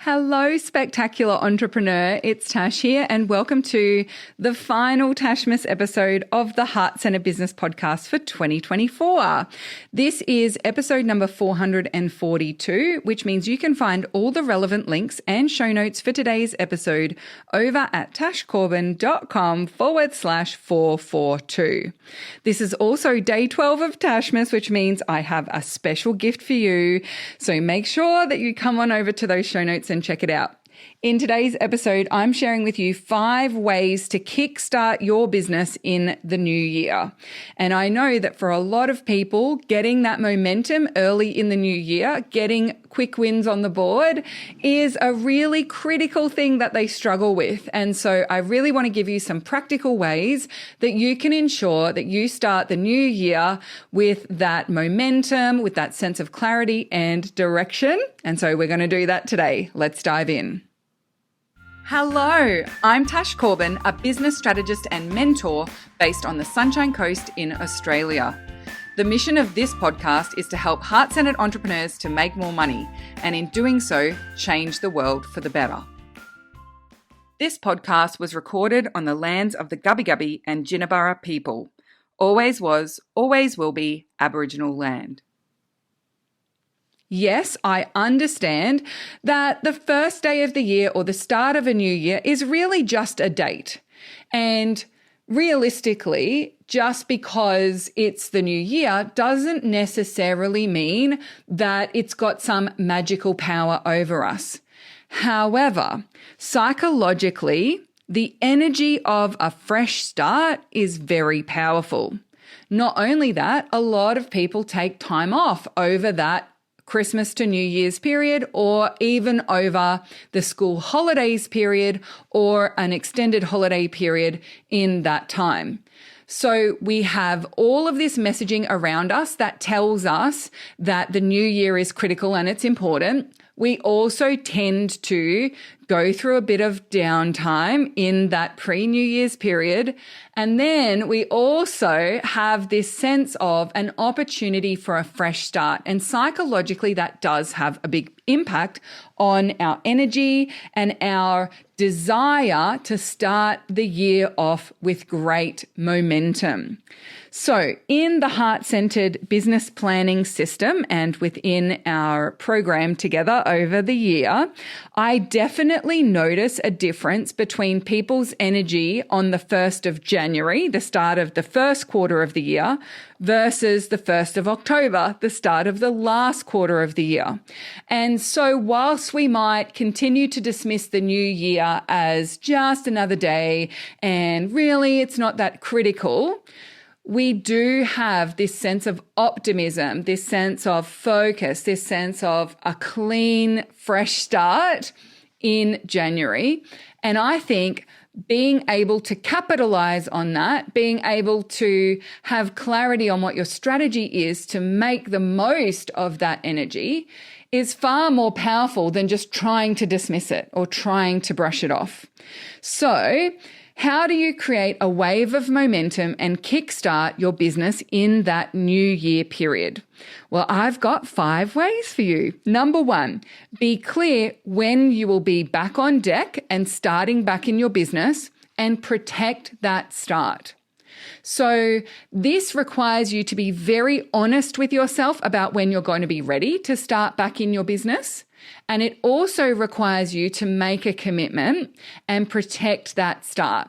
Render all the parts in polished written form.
Hello, spectacular entrepreneur. It's Tash here, and welcome to the final Tashmas episode of the Heart Centre Business Podcast for 2024. This is episode number 442, which means you can find all the relevant links and show notes for today's episode over at tashcorbin.com/442. This is also day 12 of Tashmas, which means I have a special gift for you. So make sure that you come on over to those show notes and check it out. In today's episode, I'm sharing with you 5 ways to kickstart your business in the new year. And I know that for a lot of people, getting that momentum early in the new year, getting quick wins on the board is a really critical thing that they struggle with. And so I really want to give you some practical ways that you can ensure that you start the new year with that momentum, with that sense of clarity and direction. And so we're going to do that today. Let's dive in. Hello, I'm Tash Corbin, a business strategist and mentor based on the Sunshine Coast in Australia. The mission of this podcast is to help heart-centered entrepreneurs to make more money, and in doing so, change the world for the better. This podcast was recorded on the lands of the Gubbi Gubbi and Jinnaburra people. Always was, always will be Aboriginal land. Yes, I understand that the first day of the year or the start of a new year is really just a date. And realistically, just because it's the new year doesn't necessarily mean that it's got some magical power over us. However, psychologically, the energy of a fresh start is very powerful. Not only that, a lot of people take time off over that Christmas to New Year's period, or even over the school holidays period or an extended holiday period in that time. So we have all of this messaging around us that tells us that the new year is critical and it's important. We also tend to go through a bit of downtime in that pre-New Year's period. And then we also have this sense of an opportunity for a fresh start. And psychologically, that does have a big impact on our energy and our desire to start the year off with great momentum. So in the heart-centered business planning system and within our program together over the year, I definitely notice a difference between people's energy on the 1st of January, the start of the first quarter of the year, versus the 1st of October, the start of the last quarter of the year. And so whilst we might continue to dismiss the new year as just another day and really it's not that critical, we do have this sense of optimism, this sense of focus, this sense of a clean, fresh start in January. And I think being able to capitalize on that, being able to have clarity on what your strategy is to make the most of that energy is far more powerful than just trying to dismiss it or trying to brush it off. So, how do you create a wave of momentum and kickstart your business in that new year period? Well, I've got 5 ways for you. Number 1, be clear when you will be back on deck and starting back in your business, and protect that start. So this requires you to be very honest with yourself about when you're going to be ready to start back in your business. And it also requires you to make a commitment and protect that start.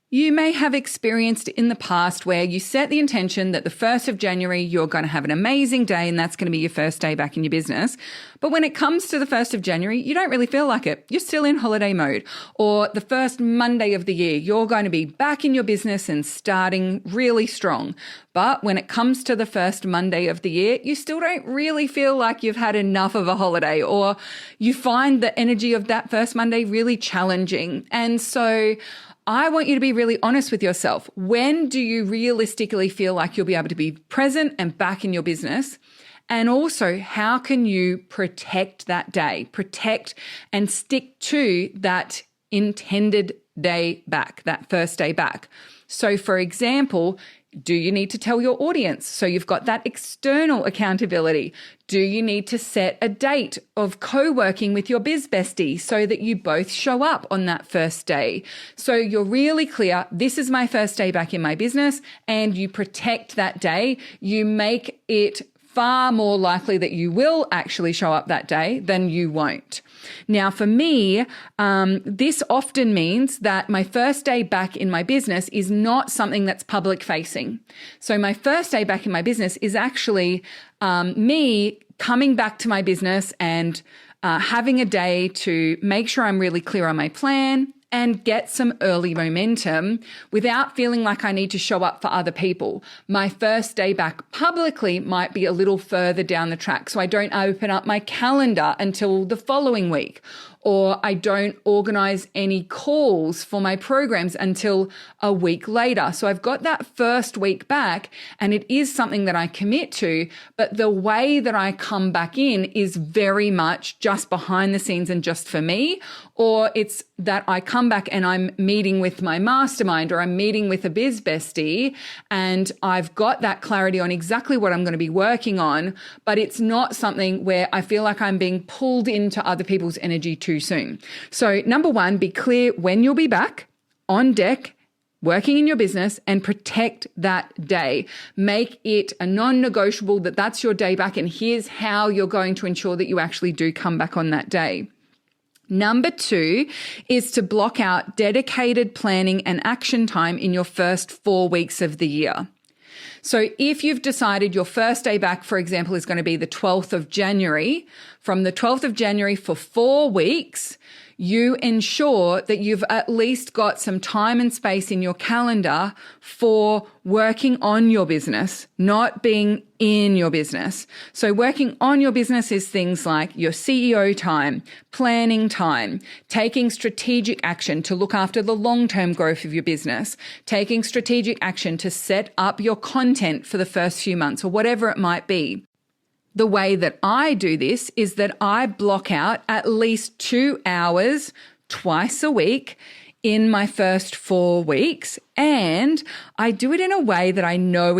You may have experienced in the past where you set the intention that the 1st of January, you're going to have an amazing day and that's going to be your first day back in your business. But when it comes to the 1st of January, you don't really feel like it. You're still in holiday mode. Or the first Monday of the year, you're going to be back in your business and starting really strong. But when it comes to the first Monday of the year, you still don't really feel like you've had enough of a holiday, or you find the energy of that first Monday really challenging. And so I want you to be really honest with yourself. When do you realistically feel like you'll be able to be present and back in your business? And also, how can you protect that day, protect and stick to that intended day back, that first day back? So for example, Do you need to tell your audience? So you've got that external accountability. Do you need to set a date of co-working with your biz bestie so that you both show up on that first day? So you're really clear, this is my first day back in my business, and you protect that day. You make it far more likely that you will actually show up that day than you won't. Now, for me, this often means that my first day back in my business is not something that's public facing. So my first day back in my business is actually me coming back to my business and having a day to make sure I'm really clear on my plan and get some early momentum without feeling like I need to show up for other people. My first day back publicly might be a little further down the track, so I don't open up my calendar until the following week, or I don't organize any calls for my programs until a week later. So I've got that first week back, and it is something that I commit to, but the way that I come back in is very much just behind the scenes and just for me, or it's that I come back and I'm meeting with my mastermind or I'm meeting with a biz bestie, and I've got that clarity on exactly what I'm going to be working on, but it's not something where I feel like I'm being pulled into other people's energy too soon. So number one, be clear when you'll be back on deck working in your business and protect that day. Make it a non-negotiable that that's your day back, and here's how you're going to ensure that you actually do come back on that day. Number two is to block out dedicated planning and action time in your first 4 weeks of the year. So if you've decided your first day back, for example, is going to be the 12th of January, from the 12th of January for 4 weeks, you ensure that you've at least got some time and space in your calendar for working on your business, not being in your business. So working on your business is things like your CEO time, planning time, taking strategic action to look after the long-term growth of your business, taking strategic action to set up your content for the first few months or whatever it might be. The way that I do this is that I block out at least 2 hours twice a week in my first 4 weeks, and I do it in a way that I know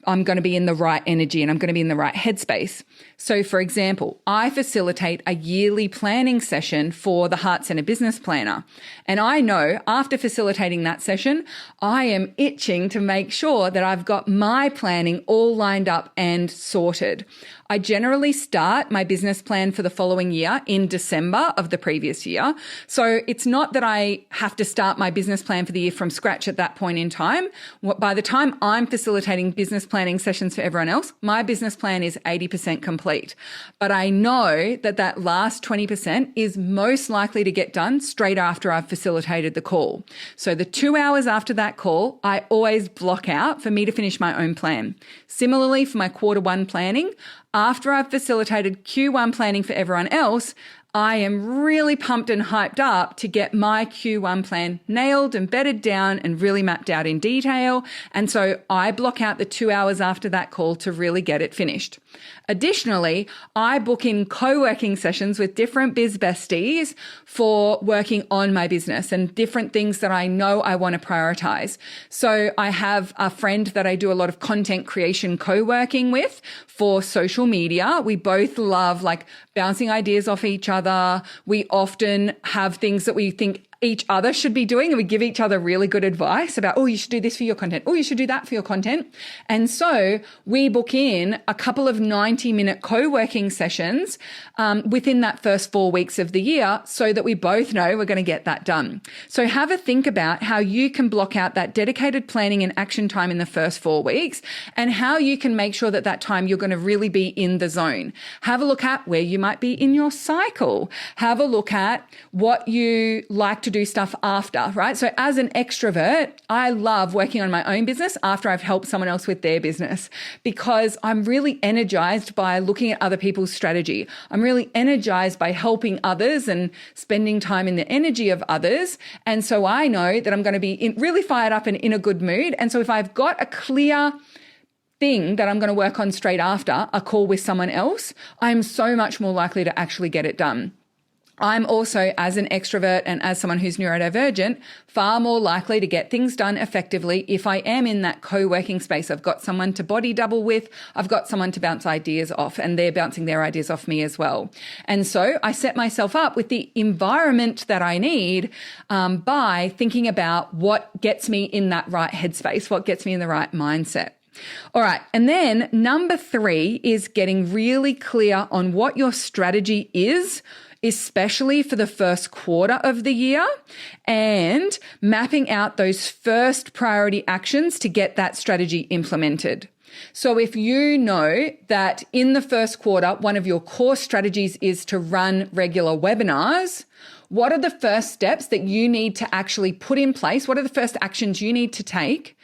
I'm going to be in the right energy and I'm going to be in the right headspace. So for example, I facilitate a yearly planning session for the Heart Centre Business Planner. And I know after facilitating that session, I am itching to make sure that I've got my planning all lined up and sorted. I generally start my business plan for the following year in December of the previous year. So it's not that I have to start my business plan for the year from scratch at that point in time. By the time I'm facilitating business planning sessions for everyone else, my business plan is 80% complete. But I know that that last 20% is most likely to get done straight after I've facilitated the call. So the 2 hours after that call, I always block out for me to finish my own plan. Similarly, for my quarter one planning, after I've facilitated Q1 planning for everyone else, I am really pumped and hyped up to get my Q1 plan nailed and bedded down and really mapped out in detail. And so I block out the 2 hours after that call to really get it finished. Additionally, I book in co-working sessions with different biz besties for working on my business and different things that I know I want to prioritize. So I have a friend that I do a lot of content creation co-working with for social media. We both love like bouncing ideas off each other. We often have things that we think each other should be doing, and we give each other really good advice about, oh, you should do this for your content. Oh, you should do that for your content. And so we book in a couple of 90-minute co-working sessions within that first 4 weeks of the year so that we both know we're going to get that done. So have a think about how you can block out that dedicated planning and action time in the first 4 weeks and how you can make sure that that time you're going to really be in the zone. Have a look at where you might be in your cycle. Have a look at what you like to do stuff after, right? So as an extrovert, I love working on my own business after I've helped someone else with their business because I'm really energized by looking at other people's strategy. I'm really energized by helping others and spending time in the energy of others. And so I know that I'm going to be really fired up and in a good mood. And so if I've got a clear thing that I'm going to work on straight after a call with someone else, I'm so much more likely to actually get it done. I'm also, as an extrovert and as someone who's neurodivergent, far more likely to get things done effectively if I am in that co-working space. I've got someone to body double with, I've got someone to bounce ideas off, and they're bouncing their ideas off me as well. And so I set myself up with the environment that I need by thinking about what gets me in that right headspace, what gets me in the right mindset. All right. And then number 3 is getting really clear on what your strategy is, especially for the first quarter of the year, and mapping out those first priority actions to get that strategy implemented. So if you know that in the first quarter, one of your core strategies is to run regular webinars, what are the first steps that you need to actually put in place? What are the first actions you need to take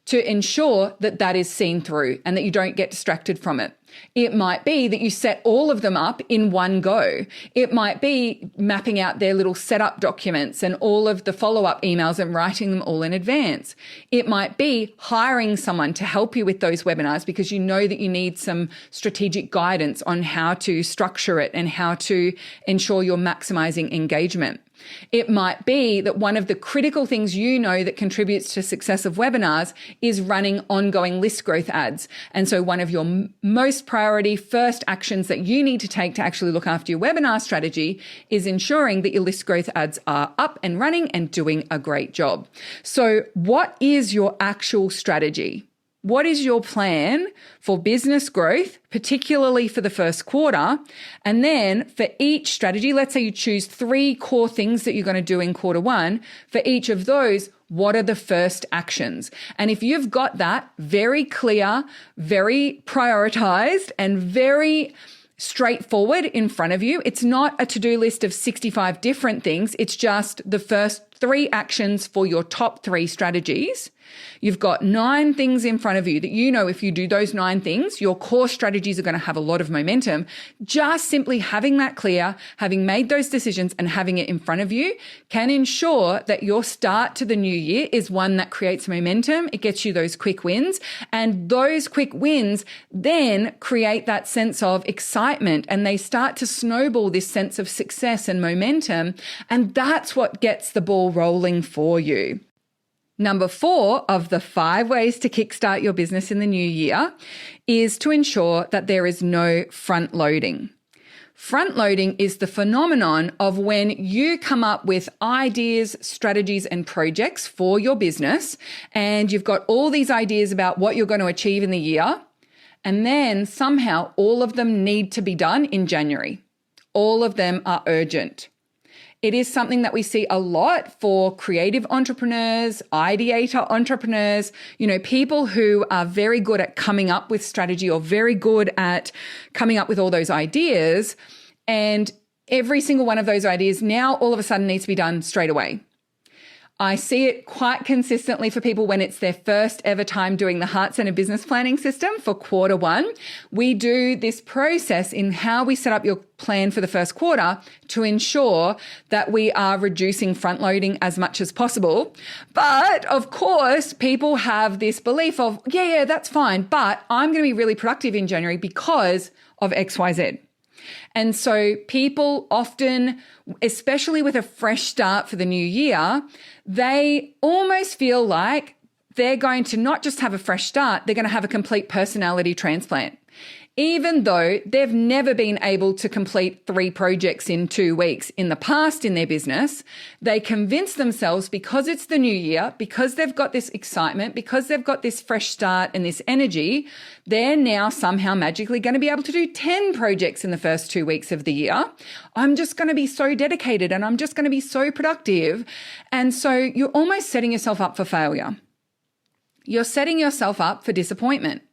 to ensure that that is seen through and that you don't get distracted from it? It might be that you set all of them up in one go. It might be mapping out their little setup documents and all of the follow-up emails and writing them all in advance. It might be hiring someone to help you with those webinars because you know that you need some strategic guidance on how to structure it and how to ensure you're maximizing engagement. It might be that one of the critical things you know that contributes to success of webinars is running ongoing list growth ads. And so one of your most priority first actions that you need to take to actually look after your webinar strategy is ensuring that your list growth ads are up and running and doing a great job. So what is your actual strategy? What is your plan for business growth, particularly for the first quarter? And then for each strategy, let's say you choose 3 core things that you're going to do in quarter 1. For each of those, what are the first actions? And if you've got that very clear, very prioritized, and very straightforward in front of you, it's not a to-do list of 65 different things. It's just the first 3 actions for your top 3 strategies. You've got 9 things in front of you that you know if you do those 9 things, your core strategies are going to have a lot of momentum. Just simply having that clear, having made those decisions and having it in front of you can ensure that your start to the new year is one that creates momentum. It gets you those quick wins, and those quick wins then create that sense of excitement, and they start to snowball this sense of success and momentum. And that's what gets the ball rolling for you. Number 4 of the 5 ways to kickstart your business in the new year is to ensure that there is no front loading. Front loading is the phenomenon of when you come up with ideas, strategies, and projects for your business, and you've got all these ideas about what you're going to achieve in the year, and then somehow all of them need to be done in January. All of them are urgent. It is something that we see a lot for creative entrepreneurs, ideator entrepreneurs, people who are very good at coming up with strategy or very good at coming up with all those ideas. And every single one of those ideas now all of a sudden needs to be done straight away. I see it quite consistently for people when it's their first ever time doing the Heart Centered Business Planning System for quarter 1. We do this process in how we set up your plan for the first quarter to ensure that we are reducing front loading as much as possible. But of course, people have this belief of, yeah, that's fine, but I'm going to be really productive in January because of XYZ. And so people often, especially with a fresh start for the new year, they almost feel like they're going to not just have a fresh start, they're going to have a complete personality transplant. Even though they've never been able to complete 3 projects in 2 weeks in the past in their business, they convince themselves because it's the new year, because they've got this excitement, because they've got this fresh start and this energy, they're now somehow magically going to be able to do 10 projects in the first 2 weeks of the year. I'm just going to be so dedicated and I'm just going to be so productive. And so you're almost setting yourself up for failure. You're setting yourself up for disappointment.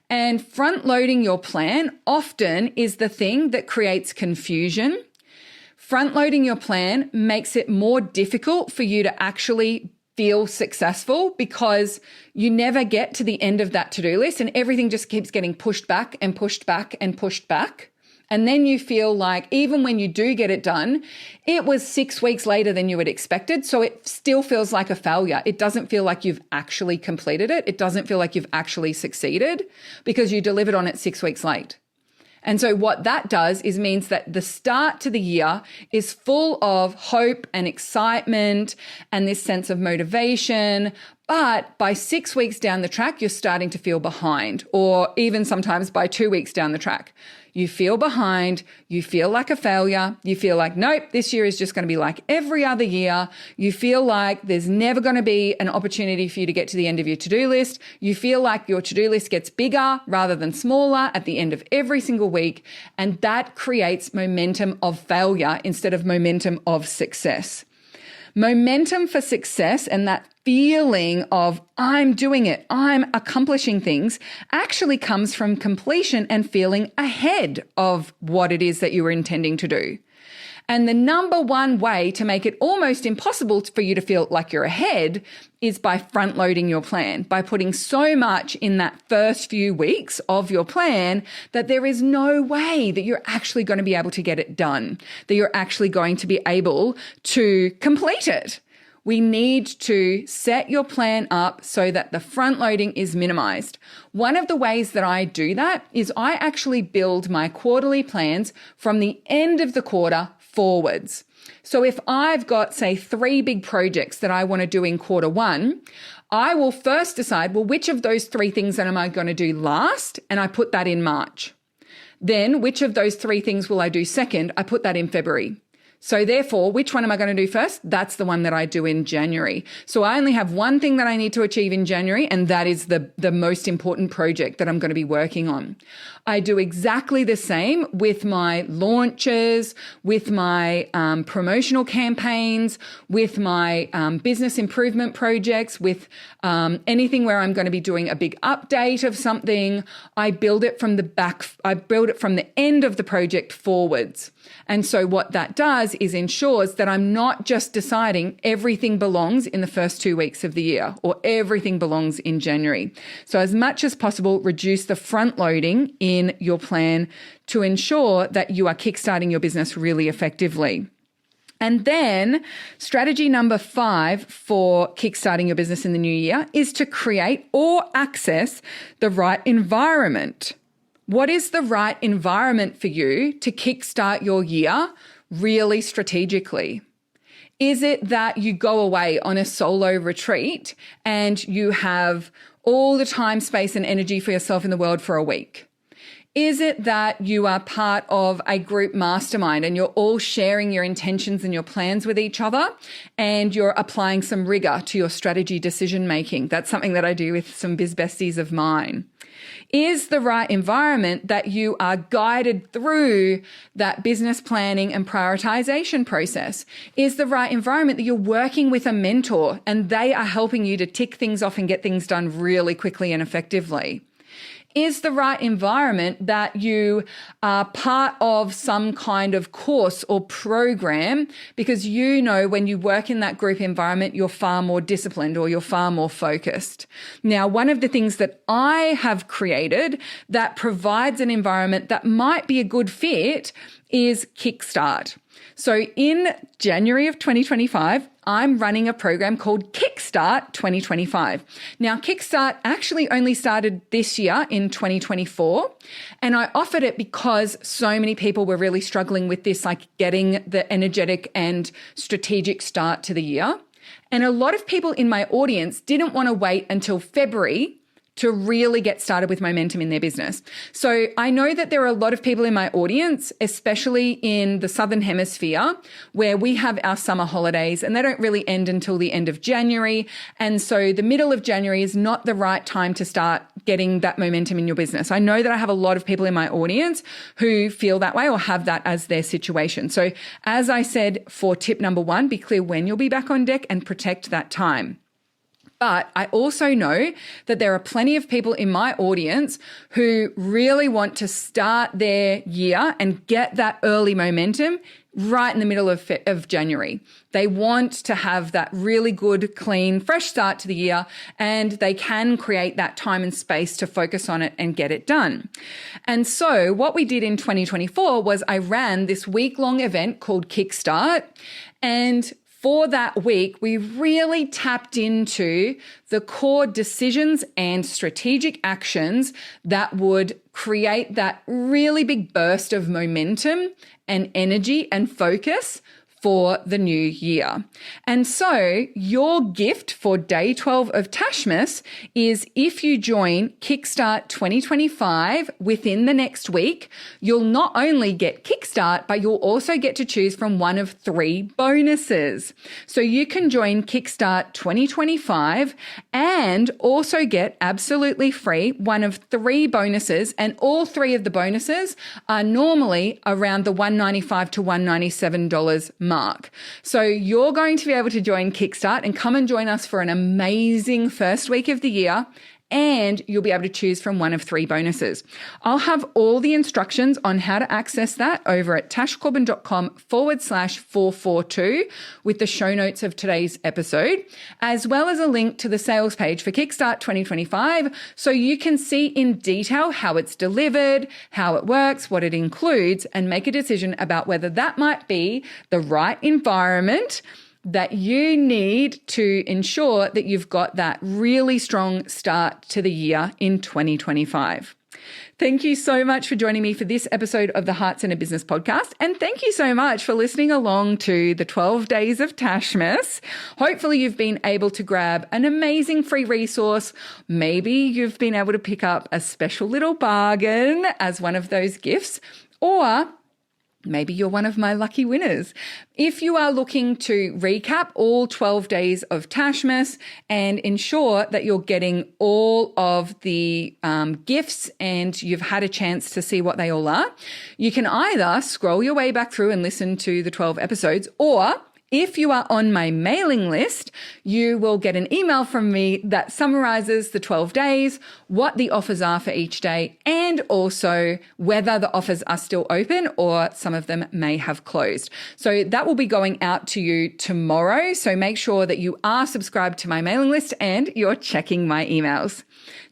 And front loading your plan often is the thing that creates confusion. Front loading your plan makes it more difficult for you to actually feel successful because you never get to the end of that to-do list and everything just keeps getting pushed back and pushed back and pushed back. And then you feel like even when you do get it done, it was 6 weeks later than you had expected. So it still feels like a failure. It doesn't feel like you've actually completed it. It doesn't feel like you've actually succeeded because you delivered on it 6 weeks late. And so what that does is means that the start to the year is full of hope and excitement and this sense of motivation. But by 6 weeks down the track, you're starting to feel behind, or even sometimes by 2 weeks down the track. You feel behind, you feel like a failure, you feel like, nope, this year is just going to be like every other year. You feel like there's never going to be an opportunity for you to get to the end of your to-do list. You feel like your to-do list gets bigger rather than smaller at the end of every single week. And that creates momentum of failure instead of momentum of success. Momentum for success and that feeling of I'm doing it, I'm accomplishing things actually comes from completion and feeling ahead of what it is that you were intending to do. And the number one way to make it almost impossible for you to feel like you're ahead is by front loading your plan, by putting so much in that first few weeks of your plan that there is no way that you're actually going to be able to get it done, that you're actually going to be able to complete it. We need to set your plan up so that the front loading is minimized. One of the ways that I do that is I actually build my quarterly plans from the end of the quarter forwards. So if I've got, say, 3 big projects that I want to do in quarter one, I will first decide, well, which of those 3 things am I going to do last? And I put that in March. Then which of those 3 things will I do second? I put that in February. So therefore, which one am I going to do first? That's the one that I do in January. So I only have one thing that I need to achieve in January, and that is the most important project that I'm going to be working on. I do exactly the same with my launches, with my promotional campaigns, with my business improvement projects, with anything where I'm going to be doing a big update of something. I build it from the end of the project forwards. And so what that does is ensures that I'm not just deciding everything belongs in the first 2 weeks of the year or everything belongs in January. So as much as possible, reduce the front loading in your plan to ensure that you are kickstarting your business really effectively. And then strategy number 5 for kickstarting your business in the new year is to create or access the right environment. What is the right environment for you to kickstart your year really strategically? Is it that you go away on a solo retreat and you have all the time, space, and energy for yourself in the world for a week? Is it that you are part of a group mastermind and you're all sharing your intentions and your plans with each other and you're applying some rigor to your strategy decision making? That's something that I do with some biz besties of mine. Is the right environment that you are guided through that business planning and prioritization process? Is the right environment that you're working with a mentor and they are helping you to tick things off and get things done really quickly and effectively? Is the right environment that you are part of some kind of course or program because you know when you work in that group environment, you're far more disciplined or you're far more focused. Now, one of the things that I have created that provides an environment that might be a good fit is Kickstart. So in January of 2025, I'm running a program called Kickstart 2025. Now, Kickstart actually only started this year in 2024, and I offered it because so many people were really struggling with this, like getting the energetic and strategic start to the year. And a lot of people in my audience didn't want to wait until February to really get started with momentum in their business. So I know that there are a lot of people in my audience, especially in the Southern Hemisphere, where we have our summer holidays and they don't really end until the end of January. And so the middle of January is not the right time to start getting that momentum in your business. I know that I have a lot of people in my audience who feel that way or have that as their situation. So as I said, for tip number 1, be clear when you'll be back on deck and protect that time. But I also know that there are plenty of people in my audience who really want to start their year and get that early momentum right in the middle of January. They want to have that really good, clean, fresh start to the year, and they can create that time and space to focus on it and get it done. And so what we did in 2024 was I ran this week-long event called Kickstart, and for that week, we really tapped into the core decisions and strategic actions that would create that really big burst of momentum and energy and focus for the new year. And so your gift for day 12 of Tashmas is if you join Kickstart 2025 within the next week, you'll not only get Kickstart, but you'll also get to choose from one of 3 bonuses. So you can join Kickstart 2025 and also get absolutely free one of 3 bonuses. And all 3 of the bonuses are normally around the $195 to $197 mark. So you're going to be able to join Kickstart and come and join us for an amazing first week of the year, and you'll be able to choose from one of 3 bonuses. I'll have all the instructions on how to access that over at tashcorbin.com/442 with the show notes of today's episode, as well as a link to the sales page for Kickstart 2025 so you can see in detail how it's delivered, how it works, what it includes, and make a decision about whether that might be the right environment that you need to ensure that you've got that really strong start to the year in 2025. Thank you so much for joining me for this episode of the Heart Centered Business Podcast. And thank you so much for listening along to the 12 days of Tashmas. Hopefully you've been able to grab an amazing free resource. Maybe you've been able to pick up a special little bargain as one of those gifts, or maybe you're one of my lucky winners. If you are looking to recap all 12 days of Tashmas and ensure that you're getting all of the gifts and you've had a chance to see what they all are, you can either scroll your way back through and listen to the 12 episodes, or if you are on my mailing list, you will get an email from me that summarizes the 12 days, what the offers are for each day, and also whether the offers are still open or some of them may have closed. So that will be going out to you tomorrow. So make sure that you are subscribed to my mailing list and you're checking my emails.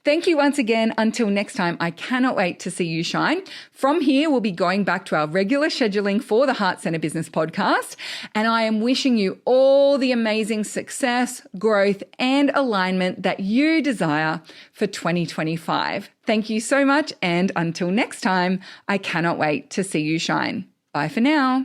Thank you once again. Until next time, I cannot wait to see you shine. From here, we'll be going back to our regular scheduling for the Heart Centered Business Podcast. And I am wishing you all the amazing success, growth, and alignment that you desire for 2025. Thank you so much. And until next time, I cannot wait to see you shine. Bye for now.